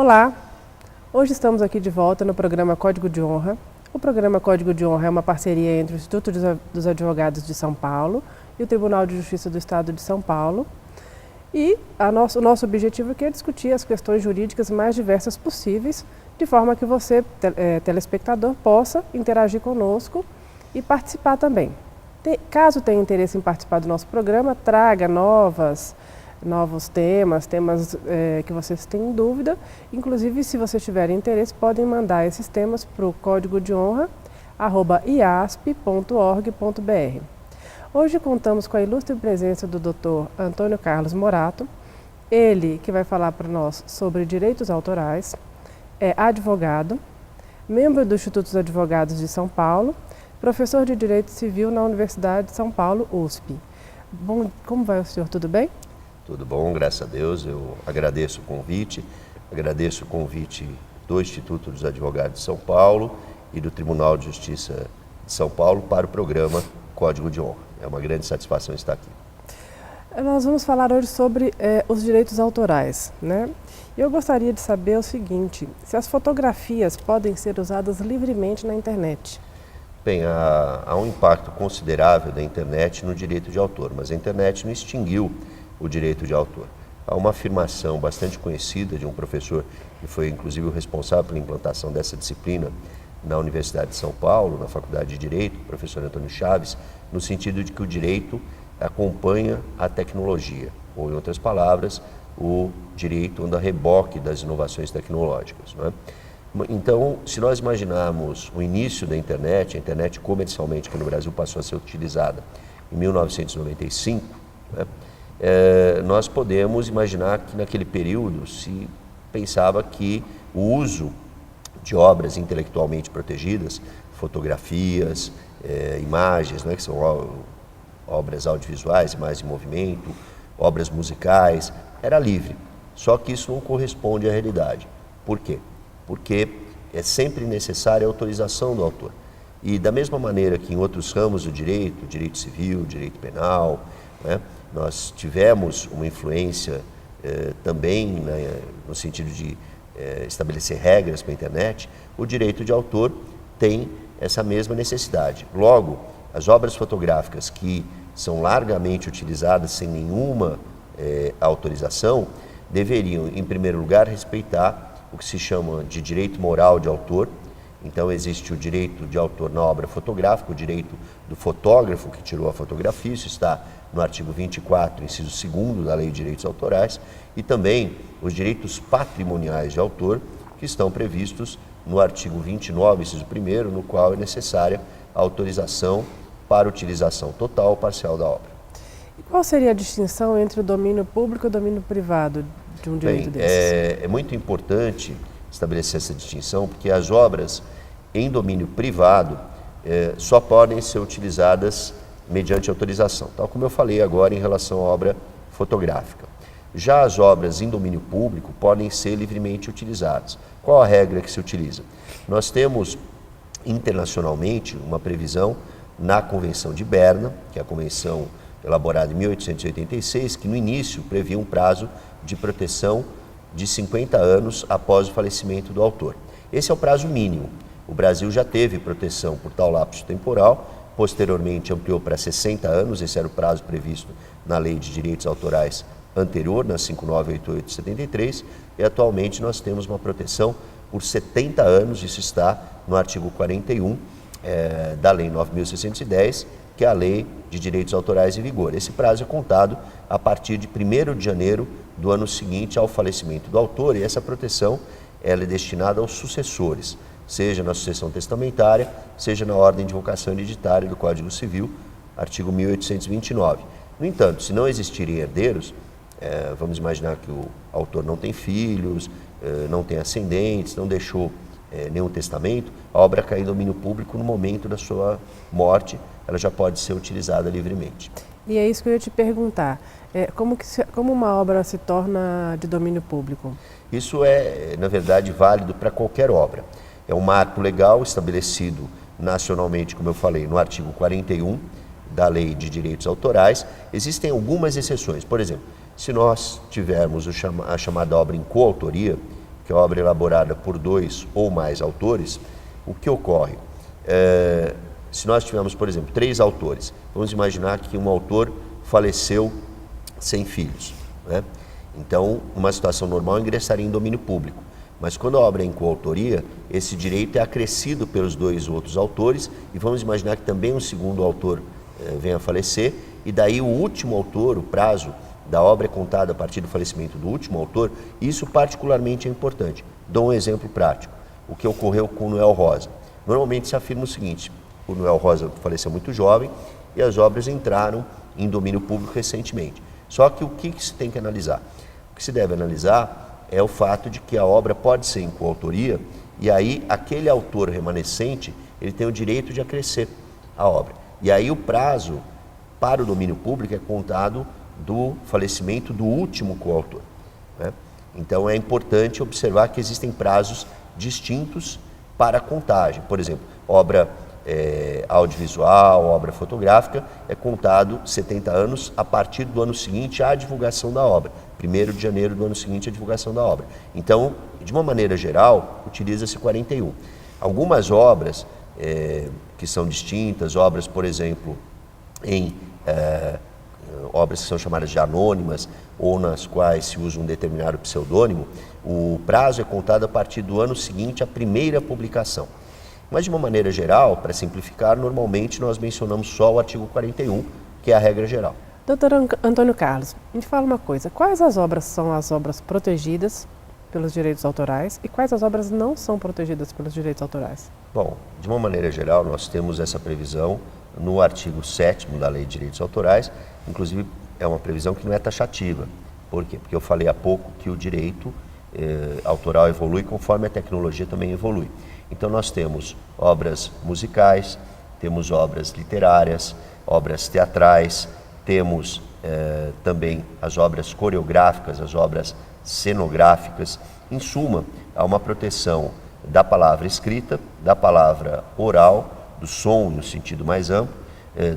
Olá, hoje estamos aqui de volta no programa Código de Honra. O programa Código de Honra é uma parceria entre o Instituto dos Advogados de São Paulo e o Tribunal de Justiça do Estado de São Paulo. E o nosso objetivo aqui é discutir as questões jurídicas mais diversas possíveis, de forma que você, telespectador, possa interagir conosco e participar também. Caso tenha interesse em participar do nosso programa, traga novos temas que vocês têm dúvida. Inclusive, se vocês tiverem interesse, podem mandar esses temas para o código de honra@iasp.org.br. Hoje contamos com a ilustre presença do Dr. Antônio Carlos Morato, ele que vai falar para nós sobre direitos autorais, é advogado, membro do Instituto dos Advogados de São Paulo, professor de Direito Civil na Universidade de São Paulo, USP. Bom, como vai o senhor? Tudo bem? Tudo bom, graças a Deus. Eu agradeço o convite do Instituto dos Advogados de São Paulo e do Tribunal de Justiça de São Paulo para o programa Código de Honra. É uma grande satisfação estar aqui. Nós vamos falar hoje sobre os direitos autorais, né? Eu gostaria de saber o seguinte: se as fotografias podem ser usadas livremente na internet? Bem, há um impacto considerável da internet no direito de autor, mas a internet não extinguiu o direito de autor. Há uma afirmação bastante conhecida de um professor que foi inclusive o responsável pela implantação dessa disciplina na Universidade de São Paulo, na Faculdade de Direito, o professor Antônio Chaves, no sentido de que o direito acompanha a tecnologia, ou em outras palavras, o direito anda a reboque das inovações tecnológicas, não é? Então, se nós imaginarmos o início da internet, a internet comercialmente que no Brasil passou a ser utilizada em 1995, né, nós podemos imaginar que naquele período se pensava que o uso de obras intelectualmente protegidas, fotografias, imagens, né, que são obras audiovisuais, imagens em movimento, obras musicais, era livre. Só que isso não corresponde à realidade. Por quê? Porque é sempre necessária a autorização do autor. E da mesma maneira que em outros ramos do direito civil, direito penal, né, nós tivemos uma influência também, né, no sentido de estabelecer regras para a internet, o direito de autor tem essa mesma necessidade. Logo, as obras fotográficas que são largamente utilizadas sem nenhuma autorização deveriam, em primeiro lugar, respeitar o que se chama de direito moral de autor. Então existe o direito de autor na obra fotográfica, o direito do fotógrafo que tirou a fotografia, isso está no artigo 24, inciso 2º da Lei de Direitos Autorais, e também os direitos patrimoniais de autor, que estão previstos no artigo 29, inciso 1º, no qual é necessária a autorização para utilização total ou parcial da obra. E qual seria a distinção entre o domínio público e o domínio privado de um direito desses? É muito importante estabelecer essa distinção, porque as obras em domínio privado só podem ser utilizadas mediante autorização, tal como eu falei agora em relação à obra fotográfica. Já as obras em domínio público podem ser livremente utilizadas. Qual a regra que se utiliza? Nós temos internacionalmente uma previsão na Convenção de Berna, que é a convenção elaborada em 1886, que no início previa um prazo de proteção de 50 anos após o falecimento do autor. Esse é o prazo mínimo. O Brasil já teve proteção por tal lapso temporal, posteriormente ampliou para 60 anos, esse era o prazo previsto na Lei de Direitos Autorais anterior, na 5988 de 73, e atualmente nós temos uma proteção por 70 anos, isso está no artigo 41 da Lei 9.610, que é a Lei de Direitos Autorais em vigor. Esse prazo é contado a partir de 1º de janeiro do ano seguinte ao falecimento do autor, e essa proteção ela é destinada aos sucessores, seja na sucessão testamentária, seja na ordem de vocação hereditária do Código Civil, artigo 1829. No entanto, se não existirem herdeiros, vamos imaginar que o autor não tem filhos, não tem ascendentes, não deixou nenhum testamento, a obra cai em domínio público no momento da sua morte, ela já pode ser utilizada livremente. E é isso que eu ia te perguntar, como uma obra se torna de domínio público? Isso é, na verdade, válido para qualquer obra. É um marco legal estabelecido nacionalmente, como eu falei, no artigo 41 da Lei de Direitos Autorais. Existem algumas exceções. Por exemplo, se nós tivermos a chamada obra em coautoria, porque a obra é elaborada por 2 ou mais autores, o que ocorre? Se nós tivermos, por exemplo, 3 autores, vamos imaginar que um autor faleceu sem filhos, né? Então, numa situação normal, ingressaria em domínio público. Mas quando a obra é em coautoria, esse direito é acrescido pelos 2 outros autores, e vamos imaginar que também um segundo autor venha a falecer, e daí o último autor, o prazo da obra é contado a partir do falecimento do último autor. Isso particularmente é importante. Dou um exemplo prático, o que ocorreu com o Noel Rosa. Normalmente se afirma o seguinte: o Noel Rosa faleceu muito jovem e as obras entraram em domínio público recentemente. Só que o que se tem que analisar? O que se deve analisar é o fato de que a obra pode ser em coautoria, e aí aquele autor remanescente, ele tem o direito de acrescer a obra. E aí o prazo para o domínio público é contado do falecimento do último coautor, né? Então é importante observar que existem prazos distintos para a contagem. Por exemplo, obra audiovisual, obra fotográfica, é contado 70 anos a partir do ano seguinte à divulgação da obra. 1º de janeiro do ano seguinte à divulgação da obra. Então, de uma maneira geral, utiliza-se 41. Algumas obras que são distintas, obras, por exemplo, obras que são chamadas de anônimas, ou nas quais se usa um determinado pseudônimo, o prazo é contado a partir do ano seguinte à primeira publicação. Mas, de uma maneira geral, para simplificar, normalmente nós mencionamos só o artigo 41, que é a regra geral. Doutor Antônio Carlos, me fala uma coisa: quais as obras são as obras protegidas pelos direitos autorais e quais as obras não são protegidas pelos direitos autorais? Bom, de uma maneira geral, nós temos essa previsão no artigo 7º da Lei de Direitos Autorais. Inclusive, é uma previsão que não é taxativa. Por quê? Porque eu falei há pouco que o direito autoral evolui conforme a tecnologia também evolui. Então nós temos obras musicais, temos obras literárias, obras teatrais, temos também as obras coreográficas, as obras cenográficas. Em suma, há uma proteção da palavra escrita, da palavra oral, do som no sentido mais amplo,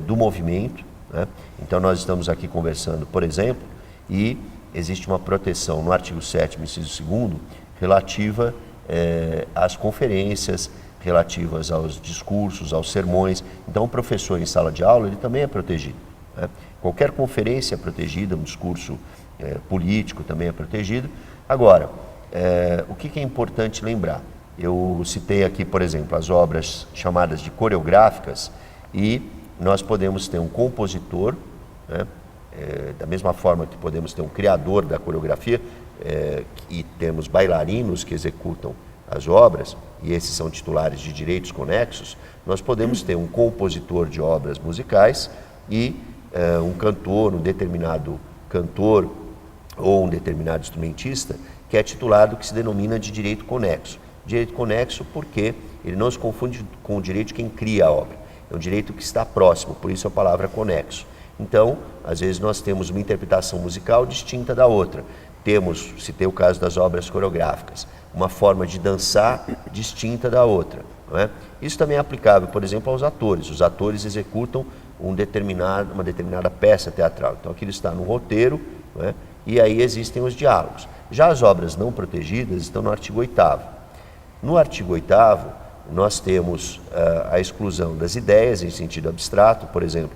do movimento, né? Então nós estamos aqui conversando, por exemplo, e existe uma proteção no artigo 7º, inciso 2º, relativa às conferências, relativas aos discursos, aos sermões. Então o professor em sala de aula, ele também é protegido, né? Qualquer conferência é protegida, um discurso político também é protegido. Agora, o que é importante lembrar? Eu citei aqui, por exemplo, as obras chamadas de coreográficas, e nós podemos ter um compositor, né? Da mesma forma que podemos ter um criador da coreografia, e temos bailarinos que executam as obras, e esses são titulares de direitos conexos. Nós podemos ter um compositor de obras musicais e um cantor, um determinado cantor ou um determinado instrumentista que é titular do que se denomina de direito conexo. Direito conexo porque ele não se confunde com o direito de quem cria a obra. É um direito que está próximo, por isso a palavra conexo. Então, às vezes nós temos uma interpretação musical distinta da outra. Citei o caso das obras coreográficas, uma forma de dançar distinta da outra, não é? Isso também é aplicável, por exemplo, aos atores. Os atores executam uma determinada peça teatral. Então aquilo está no roteiro, não é? E aí existem os diálogos. Já as obras não protegidas estão no artigo 8º. No artigo 8º, nós temos a exclusão das ideias em sentido abstrato. Por exemplo,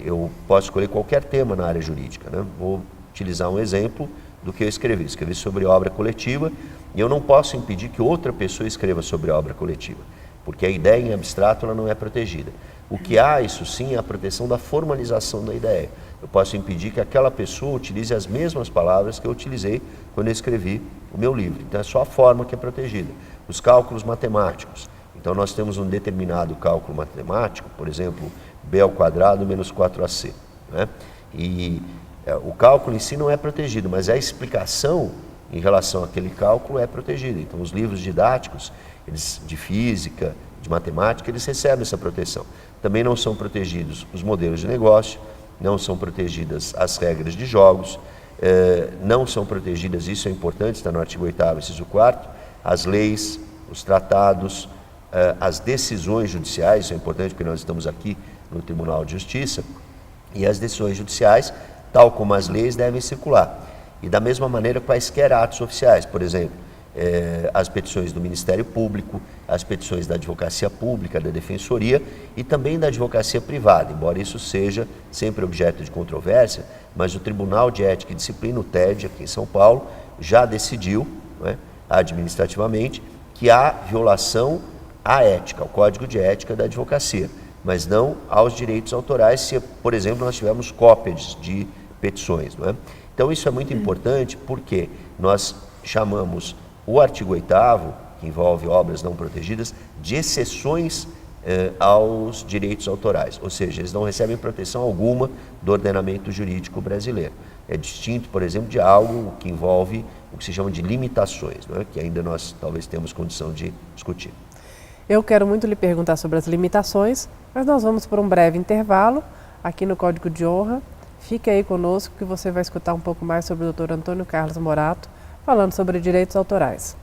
eu posso escolher qualquer tema na área jurídica, né? Vou utilizar um exemplo do que eu escrevi. Escrevi sobre obra coletiva, e eu não posso impedir que outra pessoa escreva sobre obra coletiva, porque a ideia em abstrato ela não é protegida. O que há, isso sim, é a proteção da formalização da ideia. Eu posso impedir que aquela pessoa utilize as mesmas palavras que eu utilizei quando eu escrevi o meu livro. Então é só a forma que é protegida. Os cálculos matemáticos. Então nós temos um determinado cálculo matemático, por exemplo, b² menos 4ac, né? E o cálculo em si não é protegido, mas a explicação em relação àquele cálculo é protegida. Então os livros didáticos, eles, de física, de matemática, eles recebem essa proteção. Também não são protegidos os modelos de negócio, não são protegidas as regras de jogos, não são protegidas, isso é importante, está no artigo 8º, inciso 4º, as leis, os tratados, as decisões judiciais. Isso é importante porque nós estamos aqui no Tribunal de Justiça, e as decisões judiciais, tal como as leis, devem circular. E da mesma maneira, quaisquer atos oficiais. Por exemplo, as petições do Ministério Público, as petições da Advocacia Pública, da Defensoria e também da Advocacia Privada, embora isso seja sempre objeto de controvérsia, mas o Tribunal de Ética e Disciplina, o TED, aqui em São Paulo, já decidiu, né, administrativamente, que há violação à ética, ao Código de Ética da Advocacia, mas não aos direitos autorais se, por exemplo, nós tivermos cópias de petições. Não é? Então isso é muito importante porque nós chamamos o artigo 8º, que envolve obras não protegidas, de exceções aos direitos autorais, ou seja, eles não recebem proteção alguma do ordenamento jurídico brasileiro. É distinto, por exemplo, de algo que envolve o que se chama de limitações, não é? Que ainda nós talvez temos condição de discutir. Eu quero muito lhe perguntar sobre as limitações, mas nós vamos por um breve intervalo aqui no Código de Honra. Fique aí conosco que você vai escutar um pouco mais sobre o Dr. Antônio Carlos Morato, falando sobre direitos autorais.